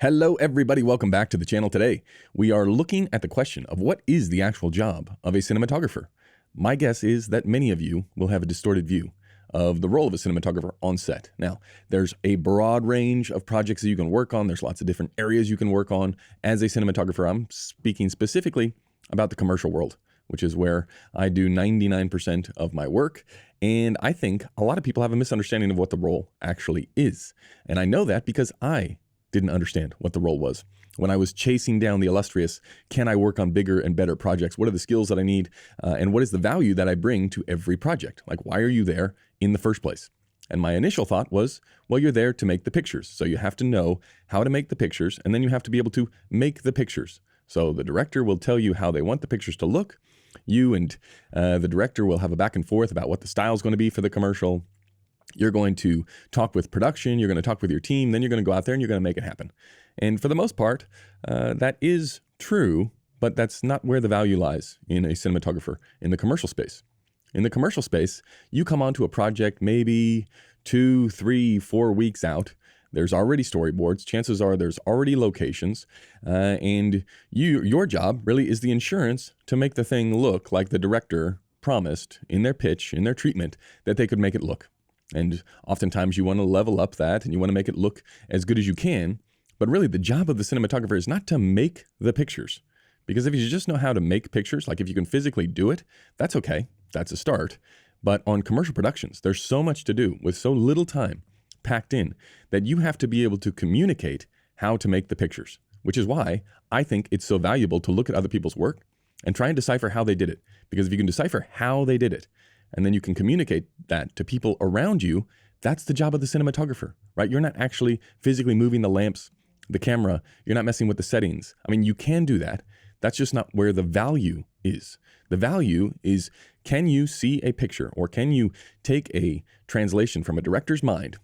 Hello everybody, welcome back to the channel. Today we are looking at the question of what is the actual job of a cinematographer. My guess is that many of you will have a distorted view of the role of a cinematographer on set. Now, there's a broad range of projects that you can work on. There's lots of different areas you can work on as a cinematographer. I'm speaking specifically about the commercial world, which is where I do 99% of my work. And I think a lot of people have a misunderstanding of what the role actually is. And I know that because I didn't understand what the role was. When I was chasing down the illustrious, can I work on bigger and better projects? What are the skills that I need? And what is the value that I bring to every project? Like, why are you there in the first place? And my initial thought was, well, you're there to make the pictures. So you have to know how to make the pictures, and then you have to be able to make the pictures. So the director will tell you how they want the pictures to look. You and the director will have a back and forth about what the style is going to be for the commercial. You're going to talk with production, you're going to talk with your team, then you're going to go out there and you're going to make it happen. And for the most part, that is true, but that's not where the value lies in a cinematographer in the commercial space. In the commercial space, you come onto a project maybe 2, 3, 4 weeks out. There's already storyboards. Chances are there's already locations. And your job really is the insurance to make the thing look like the director promised in their pitch, in their treatment, that they could make it look. And oftentimes you want to level up that and you want to make it look as good as you can. But really the job of the cinematographer is not to make the pictures. Because if you just know how to make pictures, like if you can physically do it, that's okay. That's a start. But on commercial productions, there's so much to do with so little time packed in that you have to be able to communicate how to make the pictures, which is why I think it's so valuable to look at other people's work and try and decipher how they did it. Because if you can decipher how they did it, and then you can communicate that to people around you, that's the job of the cinematographer, right? You're not actually physically moving the lamps, the camera. You're not messing with the settings. I mean, you can do that. That's just not where the value is. The value is, can you see a picture, or can you take a translation from a director's mind,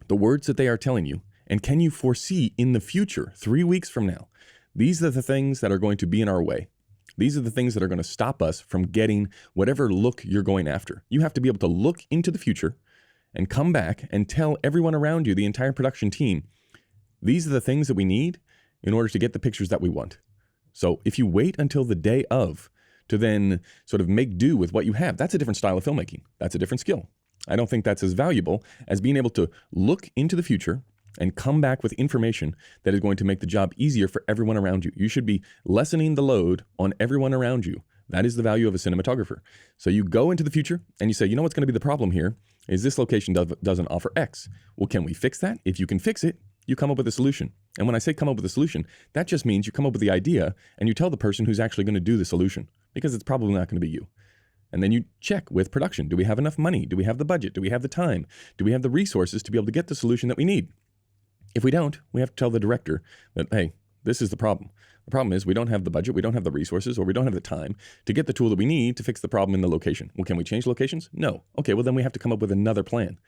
the words that they are telling you, and can you foresee in the future, 3 weeks from now, these are the things that are going to be in our way. These are the things that are going to stop us from getting whatever look you're going after. You have to be able to look into the future and come back and tell everyone around you, the entire production team, these are the things that we need in order to get the pictures that we want. So if you wait until the day of to then sort of make do with what you have, that's a different style of filmmaking. That's a different skill. I don't think that's as valuable as being able to look into the future and come back with information that is going to make the job easier for everyone around you. You should be lessening the load on everyone around you. That is the value of a cinematographer. So you go into the future and you say, you know what's going to be the problem here is this location doesn't offer X. Well, can we fix that? If you can fix it, you come up with a solution. And when I say come up with a solution, that just means you come up with the idea and you tell the person who's actually going to do the solution, because it's probably not going to be you. And then you check with production. Do we have enough money? Do we have the budget? Do we have the time? Do we have the resources to be able to get the solution that we need? If we don't, we have to tell the director that, hey, this is the problem. The problem is we don't have the budget, we don't have the resources, or we don't have the time to get the tool that we need to fix the problem in the location. Well, can we change locations? No. Okay, well then we have to come up with another plan.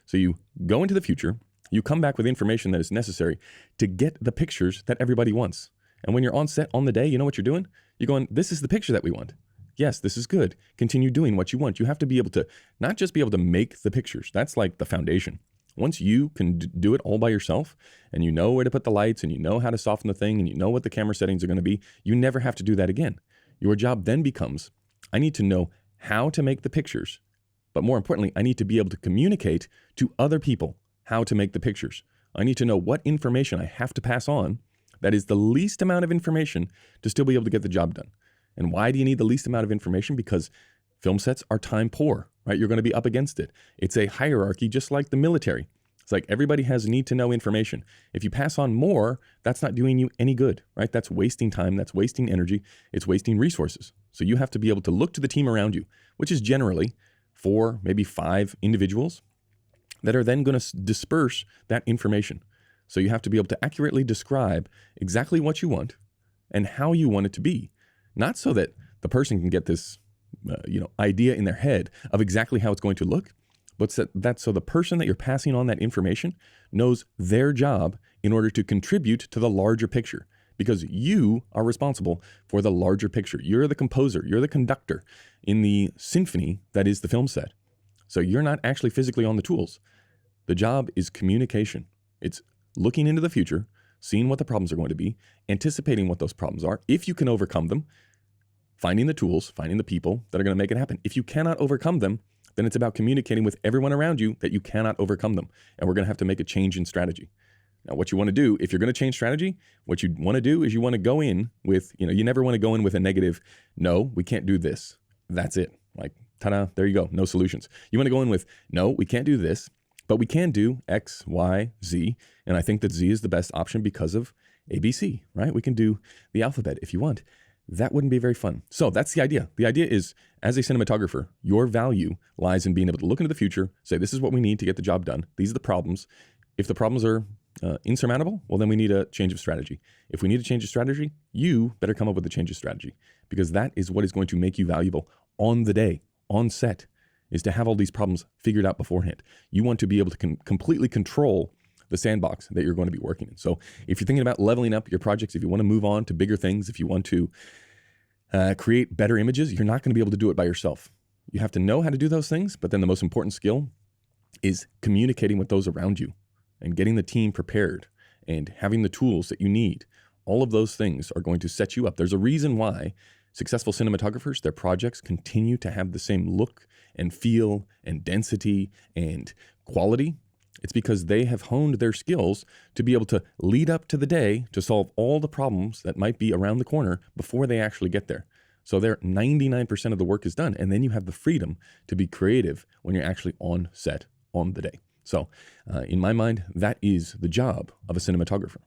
So you go into the future, you come back with information that is necessary to get the pictures that everybody wants. And when you're on set on the day, you know what you're doing? You're going, this is the picture that we want. Yes, this is good. Continue doing what you want. You have to be able to not just be able to make the pictures. That's like the foundation. Once you can do it all by yourself and you know where to put the lights and you know how to soften the thing and you know what the camera settings are going to be, you never have to do that again. Your job then becomes, I need to know how to make the pictures, but more importantly, I need to be able to communicate to other people how to make the pictures. I need to know what information I have to pass on that is the least amount of information to still be able to get the job done. And why do you need the least amount of information? Because film sets are time poor, right? You're going to be up against it. It's a hierarchy just like the military. It's like everybody has need to know information. If you pass on more, that's not doing you any good, right? That's wasting time, that's wasting energy, it's wasting resources. So you have to be able to look to the team around you, which is generally 4, maybe 5 individuals that are then going to disperse that information. So you have to be able to accurately describe exactly what you want and how you want it to be. Not so that the person can get this idea in their head of exactly how it's going to look, but that's so the person that you're passing on that information knows their job in order to contribute to the larger picture, because you are responsible for the larger picture. You're the composer, you're the conductor in the symphony that is the film set. So you're not actually physically on the tools. The job is communication. It's looking into the future seeing what the problems are going to be, anticipating what those problems are. If you can overcome them, finding the tools, finding the people that are going to make it happen. If you cannot overcome them, then it's about communicating with everyone around you that you cannot overcome them. And we're going to have to make a change in strategy. Now, what you want to do, if you're going to change strategy, what you want to do is you want to go in with, you never want to go in with a negative, no, we can't do this. That's it. Like, ta-da, there you go. No solutions. You want to go in with, no, we can't do this, but we can do X, Y, Z. And I think that Z is the best option because of ABC, right? We can do the alphabet if you want. That wouldn't be very fun. So that's the idea. The idea is, as a cinematographer, your value lies in being able to look into the future, say, this is what we need to get the job done. These are the problems. If the problems are insurmountable, well, then we need a change of strategy. If we need a change of strategy, you better come up with a change of strategy, because that is what is going to make you valuable on the day, on set, is to have all these problems figured out beforehand. You want to be able to completely control the sandbox that you're going to be working in. So if you're thinking about leveling up your projects, if you want to move on to bigger things, if you want to create better images, you're not going to be able to do it by yourself. You have to know how to do those things, but then the most important skill is communicating with those around you and getting the team prepared and having the tools that you need. All of those things are going to set you up. There's a reason why successful cinematographers, their projects continue to have the same look and feel and density and quality. It's because they have honed their skills to be able to lead up to the day to solve all the problems that might be around the corner before they actually get there. So there, 99% of the work is done. And then you have the freedom to be creative when you're actually on set on the day. So in my mind, that is the job of a cinematographer.